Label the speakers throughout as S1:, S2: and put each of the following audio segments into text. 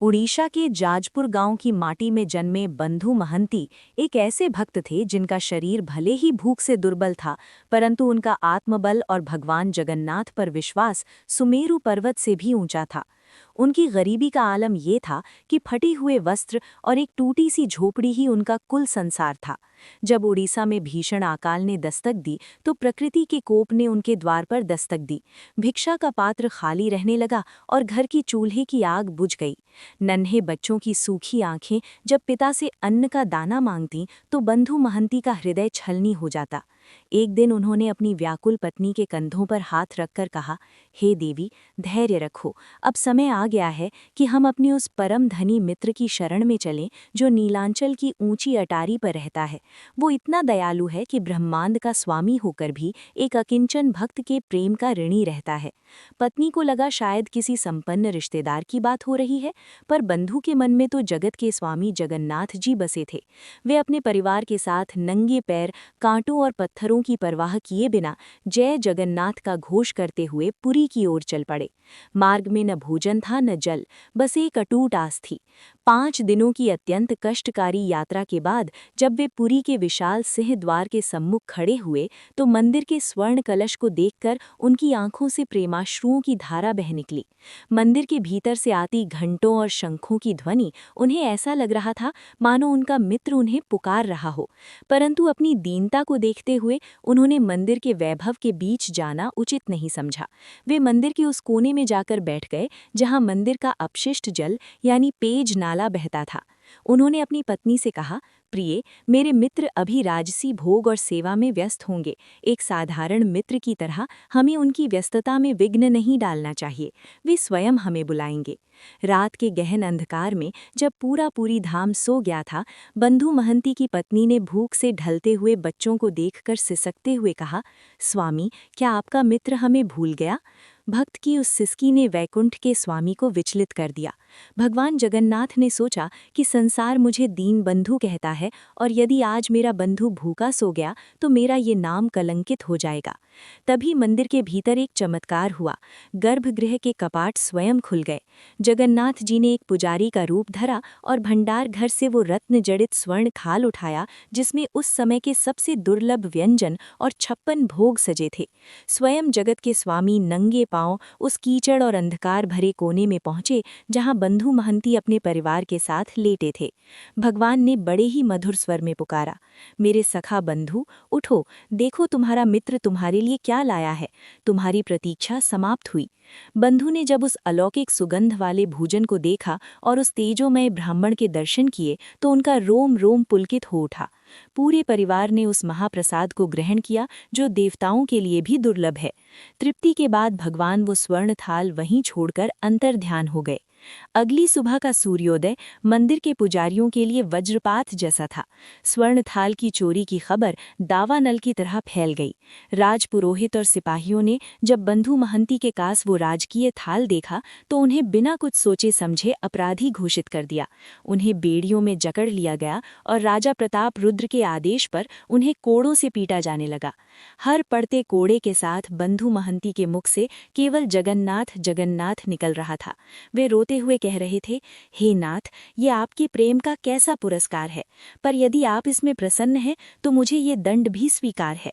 S1: उड़ीसा के जाजपुर गांव की माटी में जन्मे बंधु महंती एक ऐसे भक्त थे जिनका शरीर भले ही भूख से दुर्बल था, परंतु उनका आत्मबल और भगवान जगन्नाथ पर विश्वास सुमेरु पर्वत से भी ऊंचा था। उनकी गरीबी का आलम ये था कि फटे हुए वस्त्र और एक टूटी सी झोपड़ी ही उनका कुल संसार था। जब उड़ीसा में भीषण अकाल ने दस्तक दी तो प्रकृति के कोप ने उनके द्वार पर दस्तक दी। भिक्षा का पात्र खाली रहने लगा और घर की चूल्हे की आग बुझ गई। नन्हे बच्चों की सूखी आंखें जब पिता से अन्न का दाना मांगती तो बंधु महंती का हृदय छलनी हो जाता। एक दिन उन्होंने अपनी व्याकुल पत्नी के कंधों पर हाथ रखकर कहा, हे देवी, धैर्य रखो। अब समय आ गया है कि हम अपने उस परम धनी मित्र की शरण में चलें जो नीलांचल की ऊंची अटारी पर रहता है। वो इतना दयालु है कि ब्रह्मांड का स्वामी होकर भी एक अकिंचन भक्त के प्रेम का ऋणी रहता है। पत्नी को लगा शायद किसी संपन्न रिश्तेदार की बात हो रही है, पर बंधु के मन में तो जगत के स्वामी जगन्नाथ जी बसे थे। वे अपने परिवार के साथ नंगे पैर कांटों और पत्थरों की परवाह किए बिना जय जगन्नाथ का घोष करते हुए पुरी की ओर चल पड़े। मार्ग में न भोजन था न जल, बस एक अटूट आस थी। 5 दिनों की अत्यंत कष्टकारी यात्रा के बाद जब वे पुरी के विशाल सिंह द्वार के सम्मुख खड़े हुए तो मंदिर के स्वर्ण कलश को देखकर उनकी आंखों से प्रेमाश्रुओं की धारा बह निकली। मंदिर के भीतर से आती घंटों और शंखों की ध्वनि उन्हें ऐसा लग रहा था मानो उनका मित्र उन्हें पुकार रहा हो, परंतु अपनी दीनता को देखते हुए उन्होंने मंदिर के वैभव के बीच जाना उचित नहीं समझा। वे मंदिर के उस कोने में जाकर बैठ गए जहां मंदिर का अपशिष्ट जल यानी पेज नाला बहता था। उन्होंने अपनी पत्नी से कहा, प्रिय, मेरे मित्र अभी राजसी भोग और सेवा में व्यस्त होंगे। एक साधारण मित्र की तरह हमें उनकी व्यस्तता में विघ्न नहीं डालना चाहिए। वे स्वयं हमें बुलाएंगे। रात के गहन अंधकार में जब पूरी धाम सो गया था, बंधु महंती की पत्नी ने भूख से ढलते हुए बच्चों को देखकर सिसकते हुए कहा, स्वामी, क्या आपका मित्र हमें भूल गया? भक्त की उस सिसकी ने वैकुंठ के स्वामी को विचलित कर दिया। भगवान जगन्नाथ ने सोचा कि संसार मुझे दीन बंधु कहता है और यदि आज मेरा बंधु भूखा सो गया तो मेरा ये नाम कलंकित हो जाएगा। तभी मंदिर के भीतर एक चमत्कार हुआ। गर्भगृह के कपाट स्वयं खुल गए। जगन्नाथ जी ने एक पुजारी का रूप धरा और भंडार घर से वो रत्न जड़ित स्वर्ण थाल उठाया जिसमें उस समय के सबसे दुर्लभ व्यंजन और 56 भोग सजे थे। स्वयं जगत के स्वामी नंगे पांव उस कीचड़ और अंधकार भरे कोने में पहुंचे जहां बंधु महंती अपने परिवार के साथ लेटे थे। भगवान ने बड़े ही मधुर स्वर में पुकारा, मेरे सखा बंधु, उठो, देखो तुम्हारा मित्र तुम्हारे लिए क्या लाया है। तुम्हारी प्रतीक्षा समाप्त हुई। बंधु ने जब उस अलौकिक सुगंध वाले भोजन को देखा और उस तेजोमय ब्राह्मण के दर्शन किए तो उनका रोम रोम पुलकित हो उठा। पूरे परिवार ने उस महाप्रसाद को ग्रहण किया जो देवताओं के लिए भी दुर्लभ है। तृप्ति के बाद भगवान वो स्वर्ण थाल वहीं छोड़कर अंतर्ध्यान हो गए। अगली सुबह का सूर्योदय मंदिर के पुजारियों के लिए वज्रपात जैसा था। स्वर्ण थाल की चोरी की खबर दावानल की तरह फैल गई। राजपुरोहित और सिपाहियों ने जब बंधु महंती के पास वो राजकीय थाल देखा तो उन्हें बिना कुछ सोचे समझे अपराधी घोषित कर दिया। उन्हें बेड़ियों में जकड़ लिया गया और राजा प्रताप रुद्र के आदेश पर उन्हें कोड़ों से पीटा जाने लगा। हर पड़ते कोड़े के साथ बंधु महंती के मुख से केवल जगन्नाथ जगन्नाथ निकल रहा था। वे रोते हुए कह रहे थे, हे नाथ, ये आपके प्रेम का कैसा पुरस्कार है, पर यदि आप इसमें प्रसन्न हैं तो मुझे ये दंड भी स्वीकार है।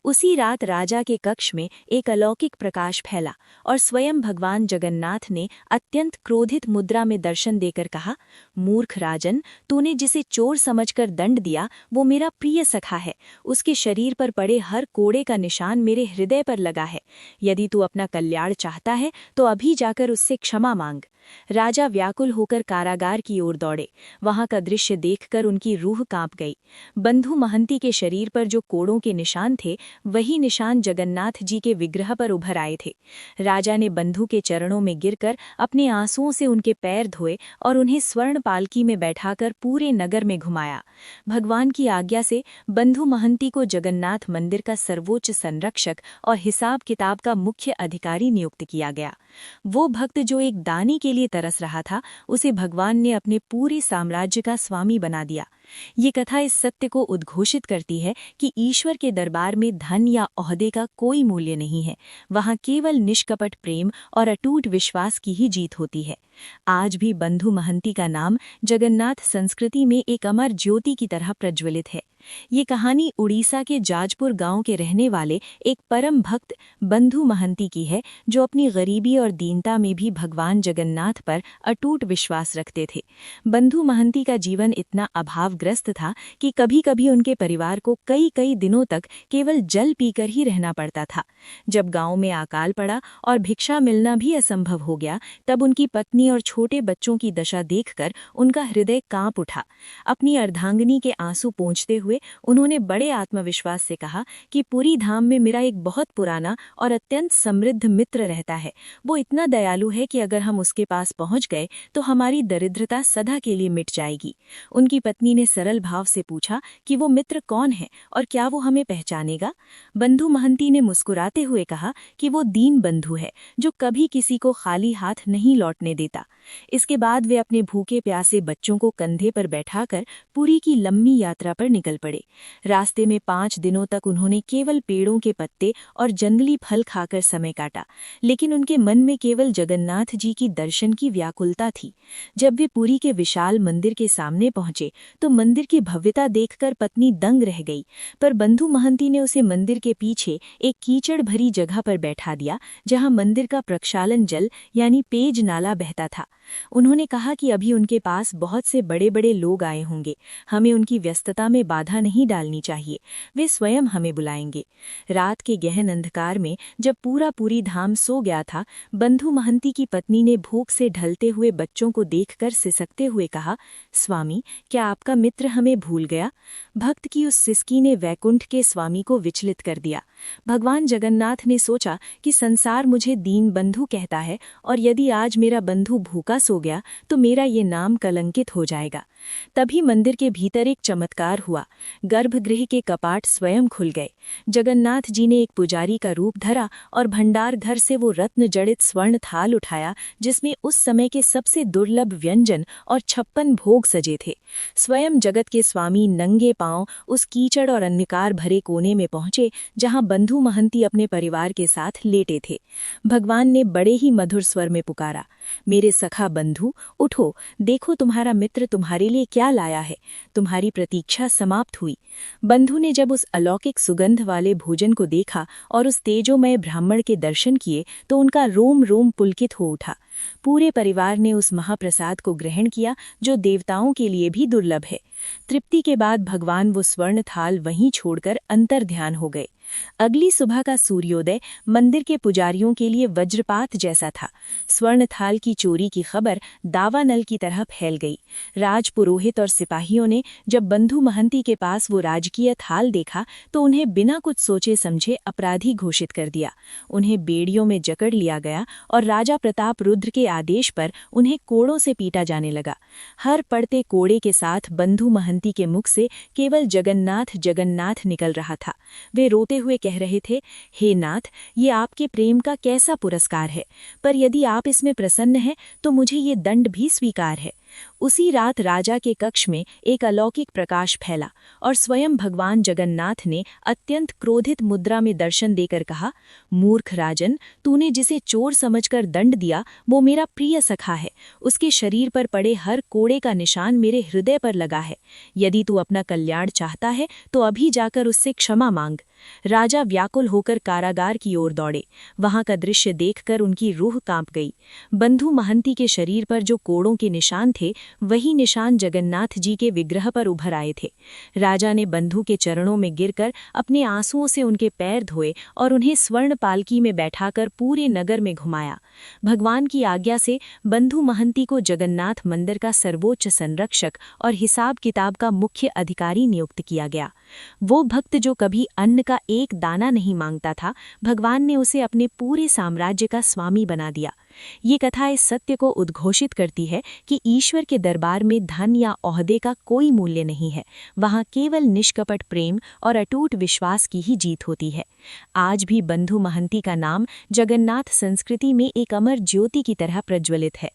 S1: उसी रात राजा के कक्ष में एक अलौकिक प्रकाश फैला और स्वयं भगवान जगन्नाथ ने अत्यंत क्रोधित मुद्रा में दर्शन देकर कहा, मूर्ख राजन, तूने जिसे चोर समझकर दंड दिया वो मेरा प्रिय सखा है। उसके शरीर पर पड़े हर कोड़े का निशान मेरे हृदय पर लगा है। यदि तू अपना कल्याण चाहता है तो अभी जाकर उससे क्षमा मांग। राजा व्याकुल होकर कारागार की ओर दौड़े। वहां का दृश्य देखकर उनकी रूह कांप गई। बंधु महंती के शरीर पर जो कोड़ों के निशान थे वही निशान जगन्नाथ जी के विग्रह पर उभर आए थे। राजा ने बंधु के चरणों में गिरकर अपने आंसुओं से उनके पैर धोए और उन्हें स्वर्ण पालकी में बैठाकर पूरे नगर में घुमाया। भगवान की आज्ञा से बंधु महंती को जगन्नाथ मंदिर का सर्वोच्च संरक्षक और हिसाब किताब का मुख्य अधिकारी नियुक्त किया गया। वो भक्त जो एक दानी के लिए तरस रहा था, उसे भगवान ने अपने पूरे साम्राज्य का स्वामी बना दिया। ये कथा इस सत्य को उद्घोषित करती है कि ईश्वर के दरबार में धन या ओहदे का कोई मूल्य नहीं है, वहाँ केवल निष्कपट प्रेम और अटूट विश्वास की ही जीत होती है। आज भी बंधु महंती का नाम जगन्नाथ संस्कृति में एक अमर ज्योति की तरह प्रज्वलित है। ये कहानी उड़ीसा के जाजपुर गांव के रहने वाले एक परम भक्त बंधु महंती की है, जो अपनी गरीबी और दीनता में भी भगवान जगन्नाथ पर अटूट विश्वास रखते थे। बंधु महंती का जीवन इतना अभावग्रस्त था कि कभी-कभी उनके परिवार को कई दिनों तक केवल जल पीकर ही रहना पड़ता था। जब गांव में अकाल पड़ा और भिक्षा मिलना भी असंभव हो गया, तब उनकी पत्नी और छोटे बच्चों की दशा देखकर उनका हृदय कांप उठा। अपनी अर्धांगिनी के आंसू पोंछते हुए उन्होंने बड़े आत्मविश्वास से कहा कि पुरी धाम में मेरा एक बहुत पुराना और अत्यंत समृद्ध मित्र रहता है। वो इतना दयालु है कि अगर हम उसके पास पहुंच गए तो हमारी दरिद्रता सदा के लिए मिट जाएगी। उनकी पत्नी ने सरल भाव से पूछा कि वो मित्र कौन है और क्या वो हमें पहचानेगा। बंधु महंती ने मुस्कुराते हुए कहा कि वो दीन बंधु है, जो कभी किसी को खाली हाथ नहीं लौटने देता। इसके बाद वे अपने भूखे प्यासे बच्चों को कंधे पर बैठाकर पुरी की लंबी यात्रा पर निकल पड़े। रास्ते में 5 दिनों तक उन्होंने केवल पेड़ों के पत्ते और जंगली फल खाकर समय काटा, लेकिन उनके मन में केवल जगन्नाथ जी की दर्शन की व्याकुलता थी। जब वे पुरी के विशाल मंदिर के सामने पहुंचे तो मंदिर की भव्यता देखकर पत्नी दंग रह गई, पर बंधु महंती ने उसे मंदिर के पीछे एक कीचड़ भरी जगह पर बैठा दिया, जहां मंदिर का प्रक्षालन जल यानी पेज नाला बहता था। उन्होंने कहा कि अभी उनके पास बहुत से बड़े बड़े लोग आए होंगे, हमें उनकी व्यस्तता में बाधा नहीं डालनी चाहिए, वे स्वयं हमें बुलाएंगे। रात के गहन अंधकार में जब पूरी धाम सो गया था, बंधु महंती की पत्नी ने भूख से ढलते हुए बच्चों को देखकर सिसकते हुए कहा, स्वामी, क्या आपका मित्र हमें भूल गया? भक्त की उस सिसकी ने वैकुंठ के स्वामी को विचलित कर दिया। भगवान जगन्नाथ ने सोचा कि संसार मुझे दीन बंधु कहता है, और यदि आज मेरा बंधु भूखा सो गया तो मेरा ये नाम कलंकित हो जाएगा। तभी मंदिर के भीतर एक चमत्कार हुआ। गर्भगृह के कपाट स्वयं खुल गए। जगन्नाथ जी ने एक पुजारी का रूप धरा और भंडार घर से वो रत्न जड़ित स्वर्ण थाल उठाया, जिसमें उस समय के सबसे दुर्लभ व्यंजन और 56 भोग सजे थे। स्वयं जगत के स्वामी नंगे पांव उस कीचड़ और अंधकार भरे कोने में पहुंचे, जहां बंधु महंती अपने परिवार के साथ लेटे थे। भगवान ने बड़े ही मधुर स्वर में पुकारा, मेरे सखा बंधु, उठो, देखो तुम्हारा मित्र तुम्हारे लिए क्या लाया है। तुम्हारी प्रतीक्षा समाप्त हुई। बंधु ने जब उस अलौकिक सुगंध वाले भोजन को देखा और उस तेजोमय ब्राह्मण के दर्शन किए तो उनका रोम रोम पुलकित हो उठा। पूरे परिवार ने उस महाप्रसाद को ग्रहण किया, जो देवताओं के लिए भी दुर्लभ है। तृप्ति के बाद भगवान वो स्वर्ण थाल वहीं छोड़कर अंतर ध्यान हो गए। अगली सुबह का सूर्योदय मंदिर के पुजारियों के लिए वज्रपात जैसा था। स्वर्ण थाल की चोरी की खबर दावानल की तरह फैल गई। राजपुरोहित और सिपाहियों ने जब बंधु महंती के पास वो राजकीय थाल देखा तो उन्हें बिना कुछ सोचे समझे अपराधी घोषित कर दिया। उन्हें बेड़ियों में जकड़ लिया गया और राजा प्रताप रुद्र के आदेश पर उन्हें कोड़ों से पीटा जाने लगा। हर पड़ते कोड़े के साथ बंधु महंती के मुख से केवल जगन्नाथ जगन्नाथ निकल रहा था। वे रोते हुए कह रहे थे, हे नाथ, ये आपके प्रेम का कैसा पुरस्कार है, पर यदि आप इसमें प्रसन्न हैं तो मुझे ये दंड भी स्वीकार है। उसी रात राजा के कक्ष में एक अलौकिक प्रकाश फैला और स्वयं भगवान जगन्नाथ ने अत्यंत क्रोधित मुद्रा में दर्शन देकर कहा, मूर्ख राजन, तूने जिसे चोर समझकर दंड दिया वो मेरा प्रिय सखा है। उसके शरीर पर पड़े हर कोड़े का निशान मेरे हृदय पर लगा है। यदि तू अपना कल्याण चाहता है तो अभी जाकर उससे क्षमा मांग। राजा व्याकुल होकर कारागार की ओर दौड़े। वहां का दृश्य देखकर उनकी रूह कांप गई। बंधु महंती के शरीर पर जो कोड़ों के निशान थे, वही निशान जगन्नाथ जी के विग्रह पर उभर आए थे। राजा ने बंधु के चरणों में गिरकर अपने आंसुओं से उनके पैर धोए और उन्हें स्वर्ण पालकी में बैठाकर पूरे नगर में घुमाया। भगवान की आज्ञा से बंधु महंती को जगन्नाथ मंदिर का सर्वोच्च संरक्षक और हिसाब किताब का मुख्य अधिकारी नियुक्त किया गया। वो भक्त जो कभी अन्न का एक दाना नहीं मांगता था, भगवान ने उसे अपने पूरे साम्राज्य का स्वामी बना दिया। ये कथा इस सत्य को उद्घोषित करती है कि ईश्वर के दरबार में धन या ओहदे का कोई मूल्य नहीं है, वहाँ केवल निष्कपट प्रेम और अटूट विश्वास की ही जीत होती है। आज भी बंधु महंती का नाम जगन्नाथ संस्कृति में एक अमर ज्योति की तरह प्रज्वलित है।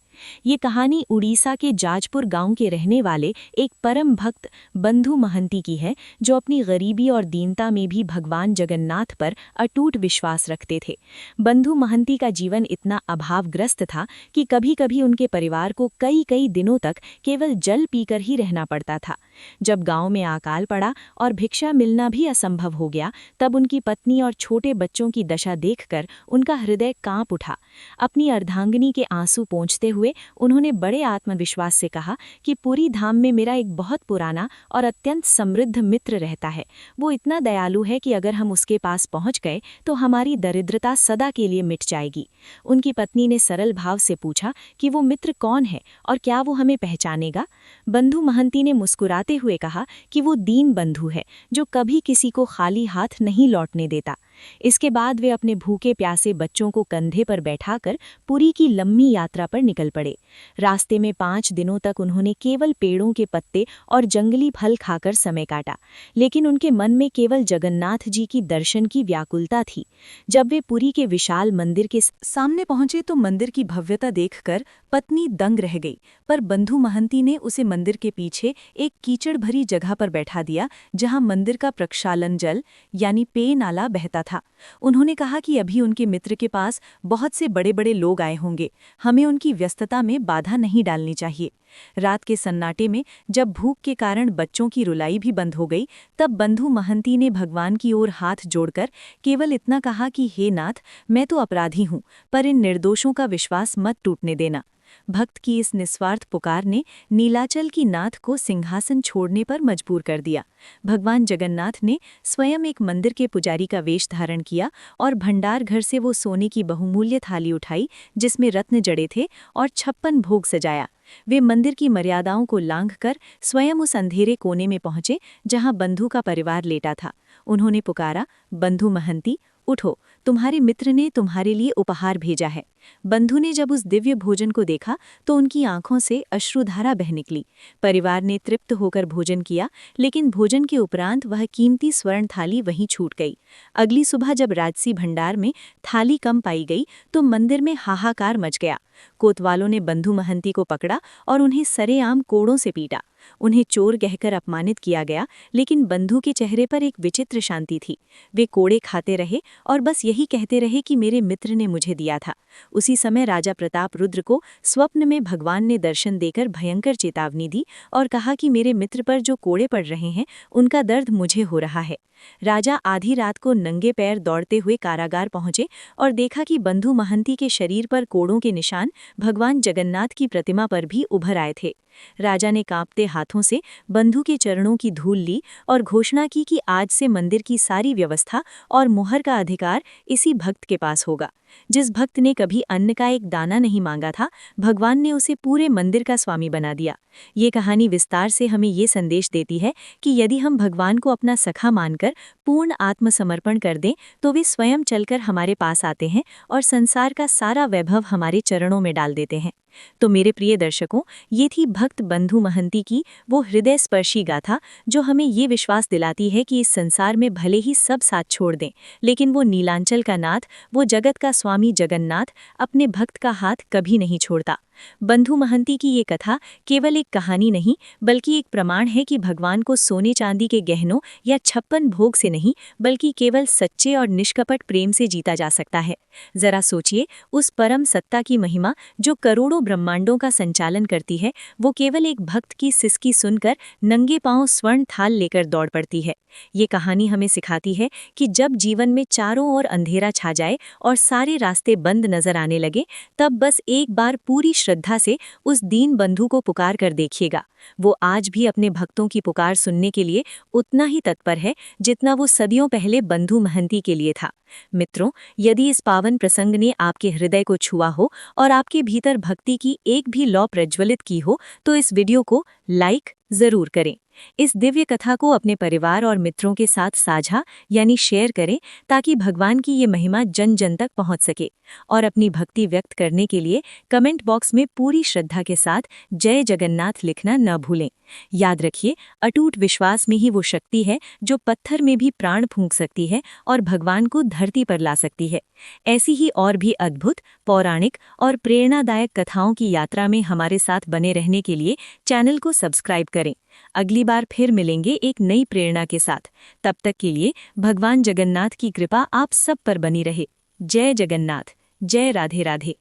S1: ये कहानी उड़ीसा के जाजपुर गांव के रहने वाले एक परम भक्त बंधु महंती की है, जो अपनी गरीबी और दीनता में भी भगवान जगन्नाथ पर अटूट विश्वास रखते थे। बंधु महंती का जीवन इतना अभावग्रस्त था कि कभी-कभी उनके परिवार को कई-कई दिनों तक केवल जल पीकर ही रहना पड़ता था। जब गांव में अकाल पड़ा और भिक्षा मिलना भी असंभव हो गया, तब उनकी पत्नी और छोटे बच्चों की दशा देखकर उनका हृदय कांप उठा। अपनी अर्धांगिनी के आंसू पोंछते हुए उन्होंने बड़े आत्मविश्वास से कहा कि पुरी धाम में मेरा एक बहुत पुराना और अत्यंत समृद्ध मित्र रहता है। वो इतना दयालु है कि अगर हम उसके पास पहुंच गए तो हमारी दरिद्रता सदा के लिए मिट जाएगी। उनकी पत्नी ने सरल भाव से पूछा कि वो मित्र कौन है और क्या वो हमें पहचानेगा। बंधु महंती ने मुस्कुराते हुए कहा कि वो दीन बंधु है, जो कभी किसी को खाली हाथ नहीं लौटने देता। इसके बाद वे अपने भूखे प्यासे बच्चों को कंधे पर बैठाकर पुरी की लंबी यात्रा पर निकल पड़े। रास्ते में 5 दिनों तक उन्होंने केवल पेड़ों के पत्ते और जंगली फल खाकर समय काटा, लेकिन उनके मन में केवल जगन्नाथ जी की दर्शन की व्याकुलता थी। जब वे पुरी के विशाल मंदिर के सामने पहुंचे तो मंदिर की भव्यता देखकर पत्नी दंग रह गई, पर बंधु महंती ने उसे मंदिर के पीछे एक कीचड़ भरी जगह पर बैठा दिया, जहां मंदिर का प्रक्षालन जल यानी पेय नाला बहता था। उन्होंने कहा कि अभी उनके मित्र के पास बहुत से बड़े-बड़े लोग आए होंगे, हमें उनकी व्यस्तता में बाधा नहीं डालनी चाहिए। रात के सन्नाटे में जब भूख के कारण बच्चों की रुलाई भी बंद हो गई, तब बंधु महंती ने भगवान की ओर हाथ जोड़कर केवल इतना कहा कि हे नाथ, मैं तो अपराधी हूँ, पर इन निर्दोषों का विश्वास मत टूटने देना। भक्त की इस निस्वार्थ पुकार ने नीलाचल की नाथ को सिंहासन छोड़ने पर मजबूर कर दिया। भगवान जगन्नाथ ने स्वयं एक मंदिर के पुजारी का वेश धारण किया और भंडार घर से वो सोने की बहुमूल्य थाली उठाई, जिसमें रत्न जड़े थे, और 56 भोग सजाया। वे मंदिर की मर्यादाओं को लांघकर स्वयं उस अंधेरे कोने में पहुंचे जहां बंधु का परिवार लेटा था। उन्होंने पुकारा, बंधु महंती, उठो, तुम्हारे मित्र ने तुम्हारे लिए उपहार भेजा है। बंधु ने जब उस दिव्य भोजन को देखा तो उनकी आंखों से अश्रुधारा बह निकली। परिवार ने तृप्त होकर भोजन किया, लेकिन भोजन के उपरांत वह कीमती स्वर्ण थाली वहीं छूट गई। अगली सुबह जब राजसी भंडार में थाली कम पाई गई तो मंदिर में हाहाकार मच गया। कोतवालों ने बंधु महंती को पकड़ा और उन्हें सरेआम कोड़ों से पीटा। उन्हें चोर कहकर अपमानित किया गया, लेकिन बंधु के चेहरे पर एक विचित्र शांति थी। वे कोड़े खाते रहे और बस यही कहते रहे कि मेरे मित्र ने मुझे दिया था। उसी समय राजा प्रताप रुद्र को स्वप्न में भगवान ने दर्शन देकर भयंकर चेतावनी दी और कहा कि मेरे मित्र पर जो कोड़े पड़ रहे हैं, उनका दर्द मुझे हो रहा है। राजा आधी रात को नंगे पैर दौड़ते हुए कारागार पहुंचे और देखा कि बंधु महंती के शरीर पर कोड़ों के निशान भगवान जगन्नाथ की प्रतिमा पर भी उभर आए थे। राजा ने कांपते हाथों से बंधु के चरणों की धूल ली और घोषणा की कि आज से मंदिर की सारी व्यवस्था और मुहर का अधिकार इसी भक्त के पास होगा। जिस भक्त ने कभी अन्न का एक दाना नहीं मांगा था, भगवान ने उसे पूरे मंदिर का स्वामी बना दिया। ये कहानी विस्तार से हमें ये संदेश देती है कि यदि हम भगवान को अपना सखा मानकर पूर्ण आत्मसमर्पण कर दें, तो वे स्वयं चलकर हमारे पास आते हैं और संसार का सारा वैभव हमारे चरणों में डाल देते हैं। तो मेरे प्रिय दर्शकों, ये थी भक्त बंधु महंती की वो हृदय स्पर्शी गाथा, जो हमें ये विश्वास दिलाती है कि इस संसार में भले ही सब साथ छोड़ दें, लेकिन वो नीलांचल का नाथ, वो जगत का स्वामी जगन्नाथ अपने भक्त का हाथ कभी नहीं छोड़ता। बंधु महंती की ये कथा केवल एक कहानी नहीं, बल्कि एक प्रमाण है कि भगवान को सोने चांदी के गहनों या 56 भोग से नहीं, बल्कि केवल सच्चे और निष्कपट प्रेम से जीता जा सकता है। जरा सोचिए, उस परम सत्ता की महिमा जो करोड़ों ब्रह्मांडों का संचालन करती है, वो केवल एक भक्त की सिसकी सुनकर नंगे पांव स्वर्ण थाल लेकर दौड़ पड़ती है। ये कहानी हमें सिखाती है कि जब जीवन में चारों ओर अंधेरा छा जाए और सारे रास्ते बंद नजर आने लगे, तब बस एक बार पूरी श्रद्धा से उस दीन बंधु को पुकार कर देखिएगा। वो आज भी अपने भक्तों की पुकार सुनने के लिए उतना ही तत्पर है जितना वो सदियों पहले बंधु महंती के लिए था। मित्रों, यदि इस पावन प्रसंग ने आपके हृदय को छुआ हो और आपके भीतर भक्ति की एक भी लौ प्रज्वलित की हो, तो इस वीडियो को लाइक जरूर करें। इस दिव्य कथा को अपने परिवार और मित्रों के साथ साझा यानी शेयर करें ताकि भगवान की ये महिमा जन जन तक पहुंच सके। और अपनी भक्ति व्यक्त करने के लिए कमेंट बॉक्स में पूरी श्रद्धा के साथ जय जगन्नाथ लिखना न भूलें। याद रखिए, अटूट विश्वास में ही वो शक्ति है जो पत्थर में भी प्राण फूंक सकती है और भगवान को धरती पर ला सकती है। ऐसी ही और भी अद्भुत, पौराणिक और प्रेरणादायक कथाओं की यात्रा में हमारे साथ बने रहने के लिए चैनल को सब्सक्राइब करें। अगली बार फिर मिलेंगे एक नई प्रेरणा के साथ। तब तक के लिए भगवान जगन्नाथ की कृपा आप सब पर बनी रहे। जय जगन्नाथ, जय राधे राधे।